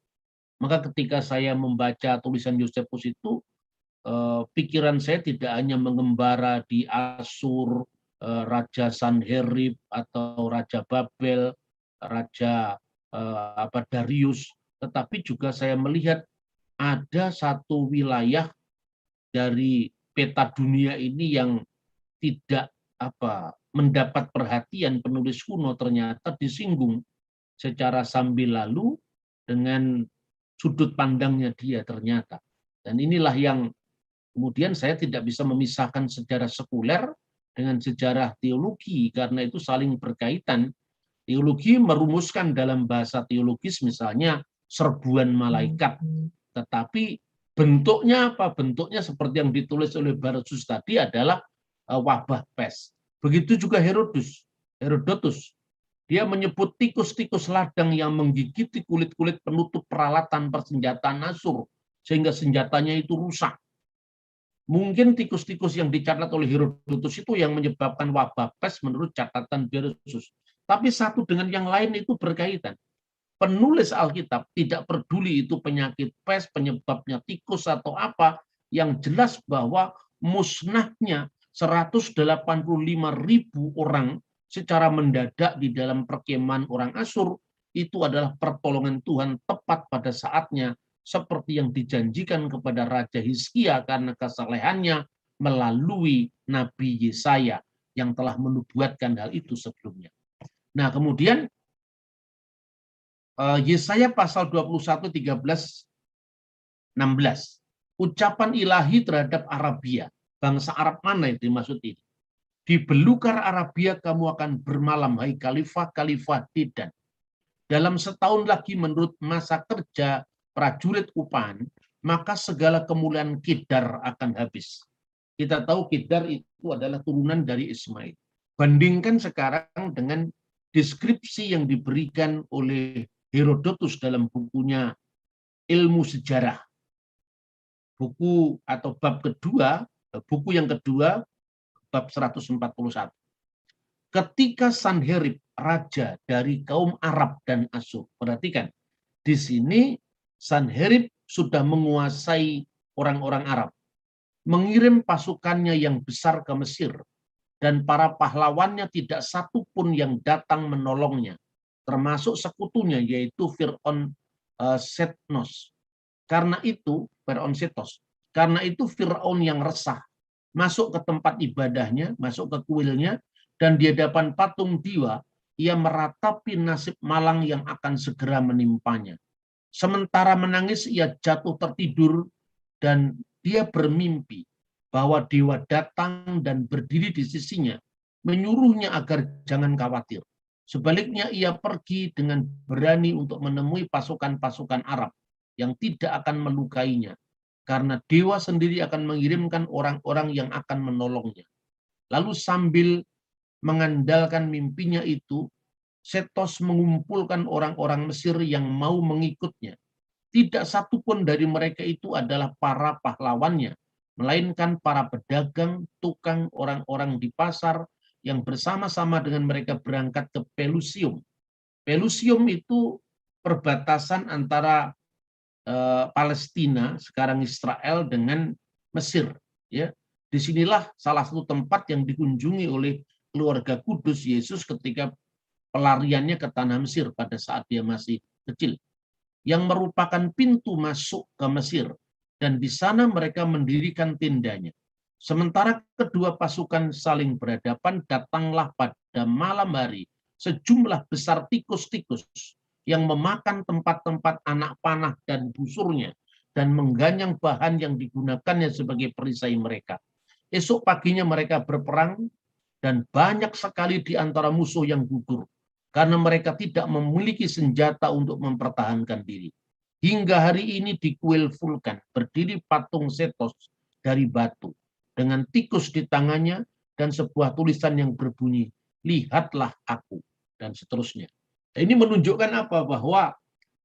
Maka ketika saya membaca tulisan Josephus itu, pikiran saya tidak hanya mengembara di Asyur, Raja Sanherib atau Raja Babel, Raja Darius, tetapi juga saya melihat ada satu wilayah dari peta dunia ini yang tidak mendapat perhatian penulis kuno, ternyata disinggung secara sambil lalu dengan sudut pandangnya dia ternyata. Dan inilah yang kemudian saya tidak bisa memisahkan sejarah sekuler dengan sejarah teologi, karena itu saling berkaitan. Teologi merumuskan dalam bahasa teologis misalnya serbuan malaikat, tetapi bentuknya apa? Bentuknya seperti yang ditulis oleh Berosus tadi adalah wabah pes. Begitu juga Herodotus. Dia menyebut tikus-tikus ladang yang menggigiti kulit-kulit penutup peralatan persenjataan Asyur sehingga senjatanya itu rusak. Mungkin tikus-tikus yang dicatat oleh Herodotus itu yang menyebabkan wabah pes menurut catatan Berosus. Tapi satu dengan yang lain itu berkaitan. Penulis Alkitab tidak peduli itu penyakit pes, penyebabnya tikus atau apa, yang jelas bahwa musnahnya 185.000 orang secara mendadak di dalam perkemahan orang Asyur itu adalah pertolongan Tuhan tepat pada saatnya, seperti yang dijanjikan kepada Raja Hizkia karena kesalehannya melalui Nabi Yesaya yang telah menubuatkan hal itu sebelumnya. Nah, kemudian Yesaya pasal 21, 13, 16. Ucapan ilahi terhadap Arabia. Bangsa Arab mana yang dimaksud ini? Di belukar Arabia kamu akan bermalam, hai khalifah-khalifah Dedan. Dalam setahun lagi menurut masa kerja prajurit upahan, maka segala kemuliaan Kedar akan habis. Kita tahu Kedar itu adalah turunan dari Ismail. Bandingkan sekarang dengan deskripsi yang diberikan oleh Herodotus dalam bukunya Ilmu Sejarah. Buku atau bab kedua, buku yang kedua, bab 141. Ketika Sanherib, raja dari kaum Arab dan Asyur, perhatikan, di sini Sanherib sudah menguasai orang-orang Arab, mengirim pasukannya yang besar ke Mesir, dan para pahlawannya tidak satu pun yang datang menolongnya, termasuk sekutunya yaitu Fir'aun Setnos. Karena itu Fir'aun yang resah masuk ke tempat ibadahnya, masuk ke kuilnya, dan di hadapan patung diwa ia meratapi nasib malang yang akan segera menimpanya. Sementara menangis ia jatuh tertidur dan dia bermimpi bahwa dewa datang dan berdiri di sisinya, menyuruhnya agar jangan khawatir. Sebaliknya ia pergi dengan berani untuk menemui pasukan-pasukan Arab yang tidak akan melukainya, karena dewa sendiri akan mengirimkan orang-orang yang akan menolongnya. Lalu sambil mengandalkan mimpinya itu, Setos mengumpulkan orang-orang Mesir yang mau mengikutnya. Tidak satu pun dari mereka itu adalah para pahlawannya, melainkan para pedagang, tukang, orang-orang di pasar yang bersama-sama dengan mereka berangkat ke Pelusium. Pelusium itu perbatasan antara Palestina, sekarang Israel, dengan Mesir. Ya, disinilah salah satu tempat yang dikunjungi oleh keluarga kudus Yesus ketika pelariannya ke tanah Mesir pada saat dia masih kecil, yang merupakan pintu masuk ke Mesir. Dan di sana mereka mendirikan tendanya. Sementara kedua pasukan saling berhadapan, datanglah pada malam hari sejumlah besar tikus-tikus yang memakan tempat-tempat anak panah dan busurnya, dan mengganyang bahan yang digunakannya sebagai perisai mereka. Esok paginya mereka berperang, dan banyak sekali di antara musuh yang gugur, karena mereka tidak memiliki senjata untuk mempertahankan diri. Hingga hari ini di kuil Vulkan berdiri patung Zetos dari batu, dengan tikus di tangannya dan sebuah tulisan yang berbunyi, "Lihatlah aku," dan seterusnya. Ini menunjukkan apa? Bahwa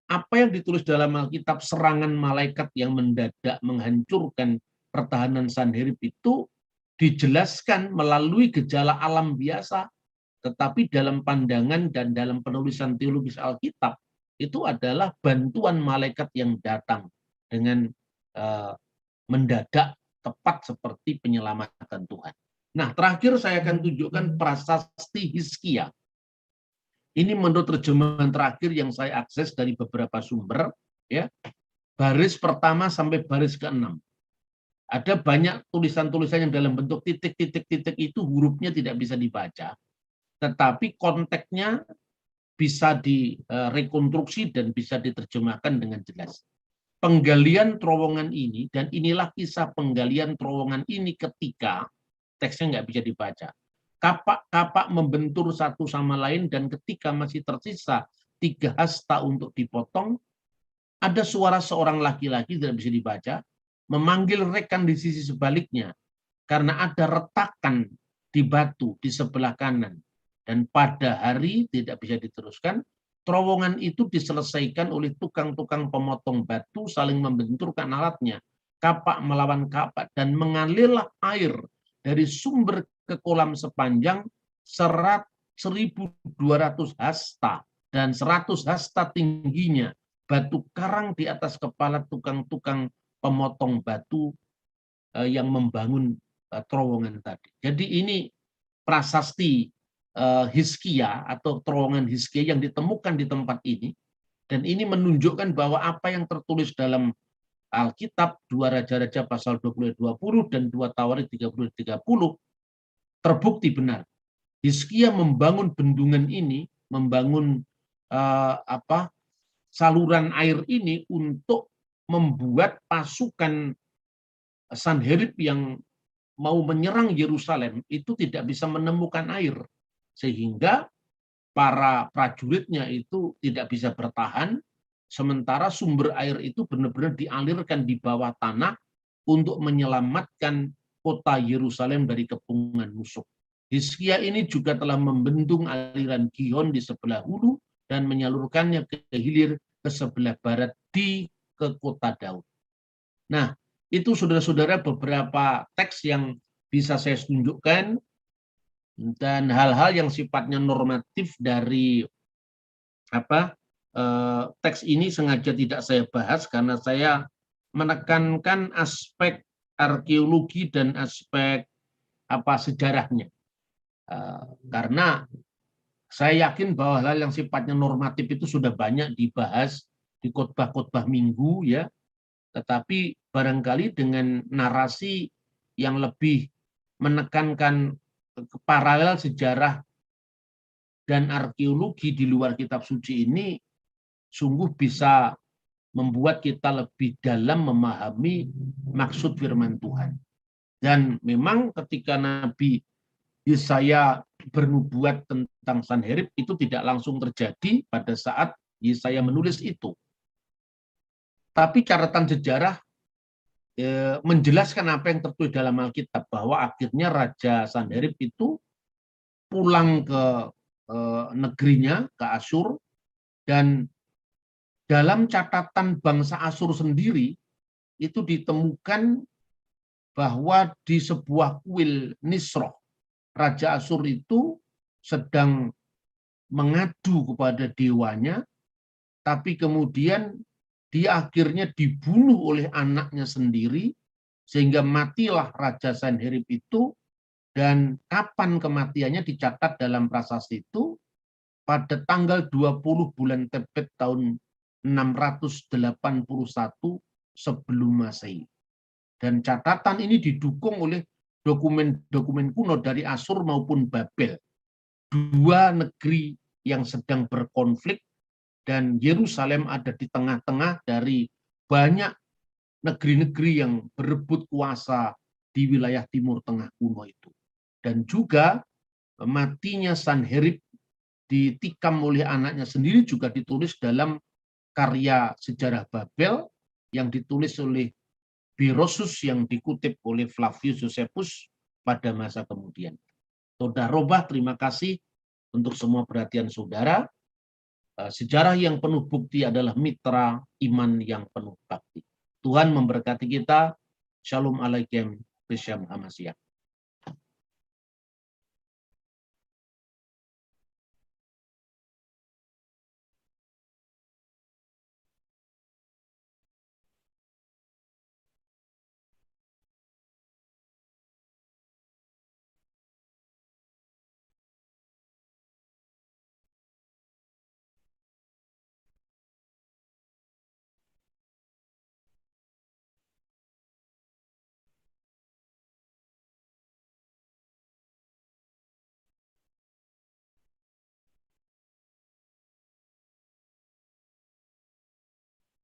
apa yang ditulis dalam Alkitab, serangan malaikat yang mendadak menghancurkan pertahanan Sanherib, itu dijelaskan melalui gejala alam biasa, tetapi dalam pandangan dan dalam penulisan teologis Alkitab, itu adalah bantuan malaikat yang datang dengan mendadak, tepat seperti penyelamatan Tuhan. Nah, terakhir saya akan tunjukkan prasasti Hizkia. Ini menurut terjemahan terakhir yang saya akses dari beberapa sumber, ya, baris pertama sampai baris ke-6. Ada banyak tulisan-tulisan yang dalam bentuk titik-titik-titik itu hurufnya tidak bisa dibaca, tetapi konteksnya bisa direkonstruksi dan bisa diterjemahkan dengan jelas. Penggalian terowongan ini, dan inilah kisah penggalian terowongan ini ketika teksnya nggak bisa dibaca. Kapak-kapak membentur satu sama lain, dan ketika masih tersisa 3 hasta untuk dipotong, ada suara seorang laki-laki tidak bisa dibaca, memanggil rekan di sisi sebaliknya, karena ada retakan di batu di sebelah kanan. Dan pada hari tidak bisa diteruskan, terowongan itu diselesaikan oleh tukang-tukang pemotong batu saling membenturkan alatnya, kapak melawan kapak, dan mengalirlah air dari sumber ke kolam sepanjang 1.200 hasta dan 100 hasta tingginya, batu karang di atas kepala tukang-tukang pemotong batu yang membangun terowongan tadi. Jadi ini prasasti Hizkia atau terowongan Hizkia yang ditemukan di tempat ini, dan ini menunjukkan bahwa apa yang tertulis dalam Alkitab 2 Raja-Raja pasal 20-20 dan 2 Tawarik 30-30 terbukti benar. Hizkia membangun bendungan ini, membangun saluran air ini untuk membuat pasukan Sanherib yang mau menyerang Yerusalem itu tidak bisa menemukan air, sehingga para prajuritnya itu tidak bisa bertahan, sementara sumber air itu benar-benar dialirkan di bawah tanah untuk menyelamatkan kota Yerusalem dari kepungan musuh. Hizkia ini juga telah membendung aliran Gihon di sebelah hulu dan menyalurkannya ke hilir ke sebelah barat ke kota Daud. Nah, itu saudara-saudara beberapa teks yang bisa saya tunjukkan, dan hal-hal yang sifatnya normatif dari teks ini sengaja tidak saya bahas karena saya menekankan aspek arkeologi dan aspek sejarahnya. Karena saya yakin bahwa hal yang sifatnya normatif itu sudah banyak dibahas di khotbah-khotbah minggu, ya. Tetapi barangkali dengan narasi yang lebih menekankan paralel sejarah dan arkeologi di luar kitab suci ini sungguh bisa membuat kita lebih dalam memahami maksud firman Tuhan. Dan memang ketika Nabi Yesaya bernubuat tentang Sanherib itu tidak langsung terjadi pada saat Yesaya menulis itu. Tapi catatan sejarah menjelaskan apa yang tertulis dalam Alkitab, bahwa akhirnya Raja Sanherib itu pulang ke negerinya, ke Asyur, dan dalam catatan bangsa Asyur sendiri itu ditemukan bahwa di sebuah kuil Nisroh, Raja Asyur itu sedang mengadu kepada dewanya, tapi kemudian dia akhirnya dibunuh oleh anaknya sendiri, sehingga matilah Raja Sanherib itu. Dan kapan kematiannya dicatat dalam prasasti itu pada tanggal 20 bulan Tebet tahun 681 sebelum Masehi. Dan catatan ini didukung oleh dokumen-dokumen kuno dari Asyur maupun Babel. Dua negeri yang sedang berkonflik, dan Yerusalem ada di tengah-tengah dari banyak negeri-negeri yang berebut kuasa di wilayah Timur Tengah kuno itu. Dan juga matinya Sanherib ditikam oleh anaknya sendiri juga ditulis dalam karya sejarah Babel yang ditulis oleh Berosus yang dikutip oleh Flavius Josephus pada masa kemudian. Saudara Robah, terima kasih untuk semua perhatian saudara. Sejarah yang penuh bukti adalah mitra iman yang penuh bakti. Tuhan memberkati kita. Shalom alaikum. B'Shem Hamashiach.